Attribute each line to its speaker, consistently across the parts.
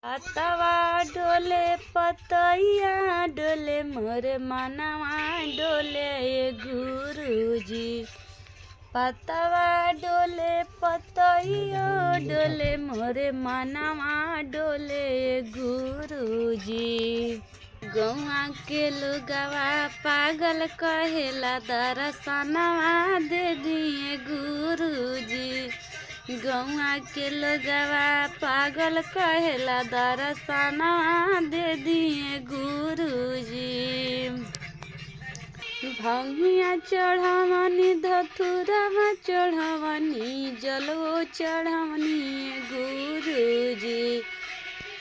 Speaker 1: पतवा डोले पतैया डोले मोर मनवा डोले गुरुजी। पतवा डोले पतैया डोले मोर मनवा डोले गुरुजी। गौआ के लोगवा पागल कहेला दर्शनवा दे दिए गुरुजी। गौआ के लोगवा पागल कहेला दर्शनवा दे दिए गुरुजी। भंगिया चढ़वनी धतुरवा चढ़वनी जलो चढ़वनी गुरुजी।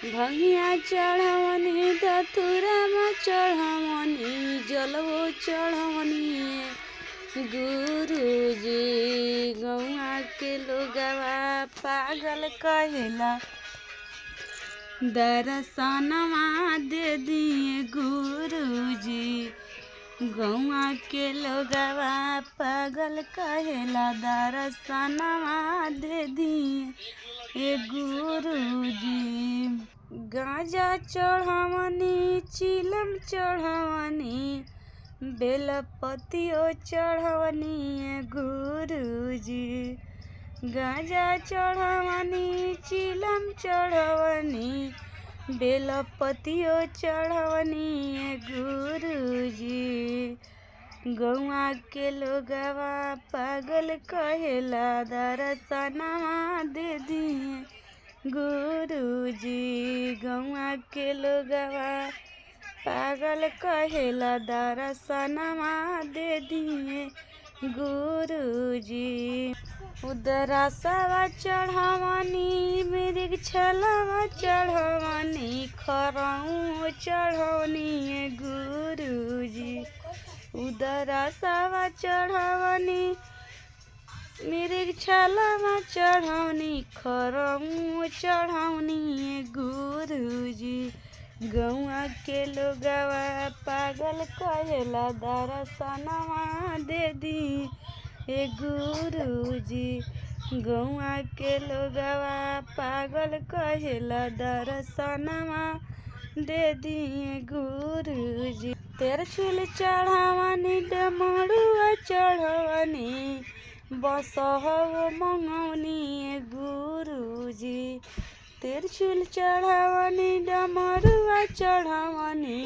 Speaker 1: भंगिया चढ़वनी धतुरवा चढ़वनी जलो चढ़वनी गुरुजी। गौआ के लोगवा पागल कहेला दर्शनवा दे दिए गुरुजी। गौआ के लोगवा पागल कहेला दर्शनवा दे दिए गुरुजी। गांजा चढ़वनी चिलम चढ़वनी बेलपतियो चढ़वनी गुरुजी। गांजा चढ़वनी चिलम चढ़वनी बेलपतियो चढ़वनी गुरुजी। गौआ के लोगवा पागल कहेला दर्शनवा दे दिए गुरुजी। गौआ के लोगवा पागल कहेला दर्शनवा दे दिए गुरुजी। उदरसवा चढ़वनी मृगछलवा चढ़वनी खरऊ चढ़वनी गुरुजी। उदरसवा चढ़वनी मृगछलवा चढ़वनी खरऊ चढ़वनी गुरुजी। गौआ के लोगवा पागल कहेला दर्शनवा दे दिए गुरुजी। गौआ के लोगवा पागल कहेला दर्शनवा दे दिए गुरुजी। त्रिशूल चढ़वनी डमरुआ चढ़वनी बसहु मंगवनी गुरुजी। त्रिशूल चढ़वनी डमरुआ चढ़वनी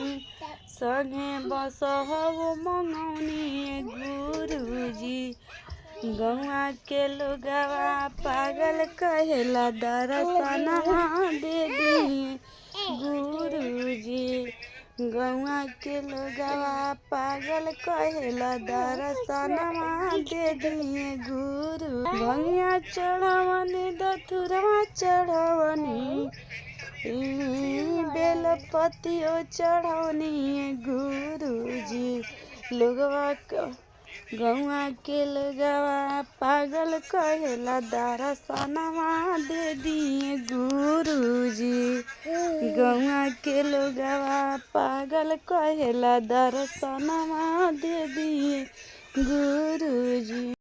Speaker 1: संगे बसहु मंगवनी गुरुजी। गौआ के लोगवा पागल कहेला दर्शनवा दे दिए गुरुजी। गौआ के लोगवा पागल कहेला दर्शनवा दे दिए गुरु। भंगिया चढ़वनी धतुरवा चढ़वनी बेलपतियो चढ़वनी गुरुजी। लोगवा गौआ के लोगवा पागल कहेला दर्शनवा दे दिए गुरुजी। गौआ के लोगवा पागल कहेला दर्शनवा दे दिए गुरुजी।